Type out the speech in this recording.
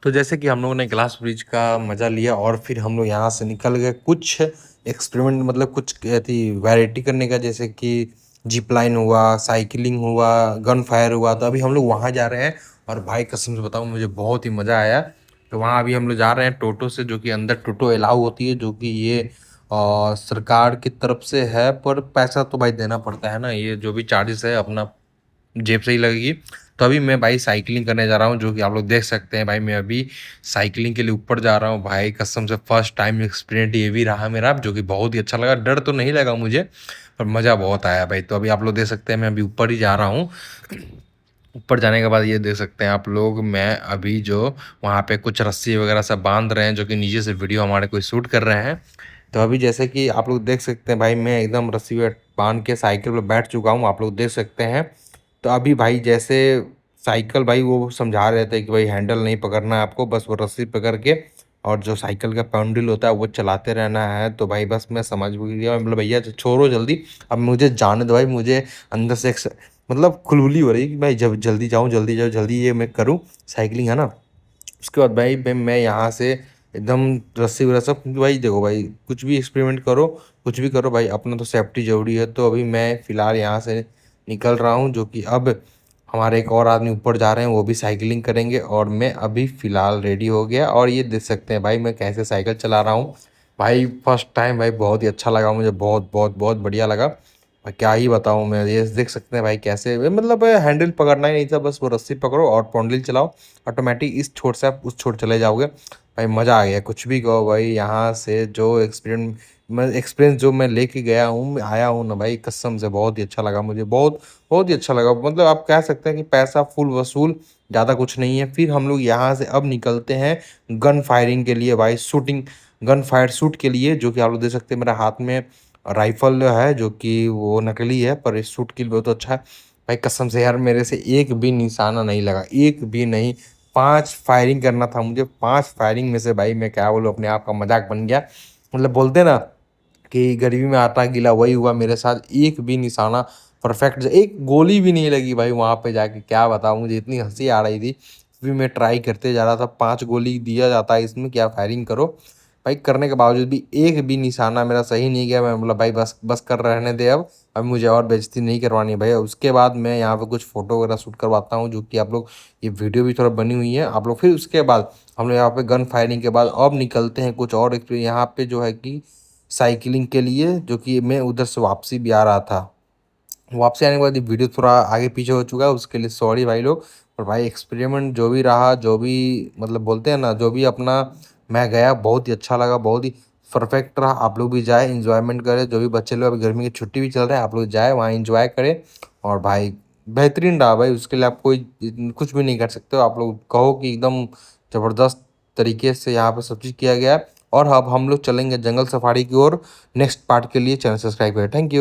तो जैसे कि हम लोगों ने ग्लास ब्रिज का मज़ा लिया और फिर हम लोग यहाँ से निकल गए कुछ एक्सपेरिमेंट मतलब कुछ थी वैरायटी करने का, जैसे कि जिप लाइन हुआ, साइकिलिंग हुआ, गन फायर हुआ। तो अभी हम लोग वहाँ जा रहे हैं और भाई कसम से बताऊँ मुझे बहुत ही मज़ा आया। तो वहाँ अभी हम लोग जा रहे हैं टोटो से, जो कि अंदर टोटो अलाउ होती है, जो कि ये सरकार की तरफ से है, पर पैसा तो भाई देना पड़ता है ना, ये जो भी चार्जेस है अपना जेब से ही लगेगी। तो अभी मैं भाई साइकिलिंग करने जा रहा हूँ, जो कि आप लोग देख सकते हैं। भाई मैं अभी साइकिलिंग के लिए ऊपर जा रहा हूँ। भाई कसम से फर्स्ट टाइम एक्सपीरियंस ये भी रहा मेरा, जो कि बहुत ही अच्छा लगा। डर तो नहीं लगा मुझे, पर मज़ा बहुत आया भाई। तो अभी आप लोग देख सकते हैं मैं अभी ऊपर ही जा रहा हूँ। ऊपर जाने के बाद ये देख सकते हैं आप लोग, मैं अभी जो वहाँ पे कुछ रस्सी वगैरह सब बांध रहे हैं, जो कि नीचे से वीडियो हमारे कोई शूट कर रहे हैं। तो अभी जैसे कि आप लोग देख सकते हैं भाई, मैं एकदम रस्सी पे बांध के साइकिल पे बैठ चुका हूँ, आप लोग देख सकते हैं। तो अभी भाई जैसे साइकिल भाई वो समझा रहे थे कि भाई हैंडल नहीं पकड़ना है आपको, बस वो रस्सी पकड़ के और जो साइकिल का पैडल होता है वो चलाते रहना है। तो भाई बस मैं समझ भी गया, मतलब भैया छोड़ो जल्दी, अब मुझे जाने दो भाई। मुझे अंदर से एक मतलब खुलबुली हो रही है कि भाई जब जल्दी जाऊँ, जल्दी जाऊँ, जल्दी ये मैं करूँ साइकिलिंग, है ना। उसके बाद भाई मैं यहाँ से एकदम रस्सी वगैरह सब, क्योंकि भाई देखो भाई कुछ भी एक्सपेरिमेंट करो, कुछ भी करो भाई, अपना तो सेफ्टी ज़रूरी है। तो अभी मैं फ़िलहाल यहाँ से निकल रहा हूँ, जो कि अब हमारे एक और आदमी ऊपर जा रहे हैं, वो भी साइकिलिंग करेंगे। और मैं अभी फ़िलहाल रेडी हो गया और ये देख सकते हैं भाई मैं कैसे साइकिल चला रहा हूँ। भाई फर्स्ट टाइम भाई बहुत ही अच्छा लगा मुझे, बहुत बहुत बहुत बढ़िया लगा। मैं क्या ही बताऊँ, मैं ये देख सकते हैं भाई कैसे मतलब हैंडल पकड़ना ही नहीं था, बस वो रस्सी पकड़ो और पैडल चलाओ, ऑटोमेटिक इस छोर से आप उस छोर चले जाओगे। भाई मज़ा आ गया, कुछ भी कहो भाई। यहाँ से जो एक्सपीरियंस जो मैं लेके गया हूँ, आया हूँ ना भाई, कसम से बहुत ही अच्छा लगा मुझे, बहुत बहुत ही अच्छा लगा। मतलब आप कह सकते हैं कि पैसा फुल वसूल, ज़्यादा कुछ नहीं है। फिर हम लोग यहाँ से अब निकलते हैं गन फायरिंग के लिए भाई, शूटिंग गन फायर शूट के लिए, जो कि आप लोग देख सकते हैं मेरे हाथ में राइफल है, जो कि वो नकली है, पर इस शूट के लिए बहुत अच्छा है। भाई कसम से यार मेरे से एक भी निशाना नहीं लगा, एक भी नहीं। 5 फायरिंग करना था मुझे, 5 फायरिंग में से भाई मैं क्या बोलूँ, अपने आप का मजाक बन गया। मतलब बोलते ना कि गरीबी में आटा गीला, वही हुआ मेरे साथ। एक भी निशाना परफेक्ट, एक गोली भी नहीं लगी भाई वहाँ पे जाके, क्या बताऊँ, मुझे इतनी हंसी आ रही थी। फिर मैं ट्राई करते जा रहा था, 5 गोली दिया जाता है इसमें, क्या फायरिंग करो भाई। करने के बावजूद भी एक भी निशाना मेरा सही नहीं गया। मैं बोला भाई बस बस कर, रहने दे अब मुझे और बेइज्जती नहीं करवानी भाई। उसके बाद मैं यहाँ पे कुछ फ़ोटो वगैरह शूट करवाता हूँ, जो कि आप लोग, ये वीडियो भी थोड़ा बनी हुई है आप लोग। फिर उसके बाद हम लोग यहाँ पे गन फायरिंग के बाद अब निकलते हैं कुछ और यहाँ पे जो है कि साइकिलिंग के लिए, जो कि मैं उधर से वापसी भी आ रहा था। वापसी आने के बाद ये वीडियो थोड़ा आगे पीछे हो चुका है, उसके लिए सॉरी भाई लोग। पर भाई एक्सपेरिमेंट जो भी रहा, जो भी मतलब बोलते हैं ना, जो भी अपना मैं गया, बहुत ही अच्छा लगा, बहुत ही परफेक्ट रहा। आप लोग भी जाए, इंजॉयमेंट करें। जो भी बच्चे लोग, अभी गर्मी की छुट्टी भी चल रहा है, आप लोग जाए वहाँ इंजॉय करें। और भाई बेहतरीन रहा भाई, उसके लिए आप कोई कुछ भी नहीं कर सकते हो। आप लोग कहो कि एकदम ज़बरदस्त तरीके से यहाँ पे सब चीज़ किया गया है। और अब हम लोग चलेंगे जंगल सफारी की ओर। नेक्स्ट पार्ट के लिए चैनल सब्सक्राइब करें। Thank you.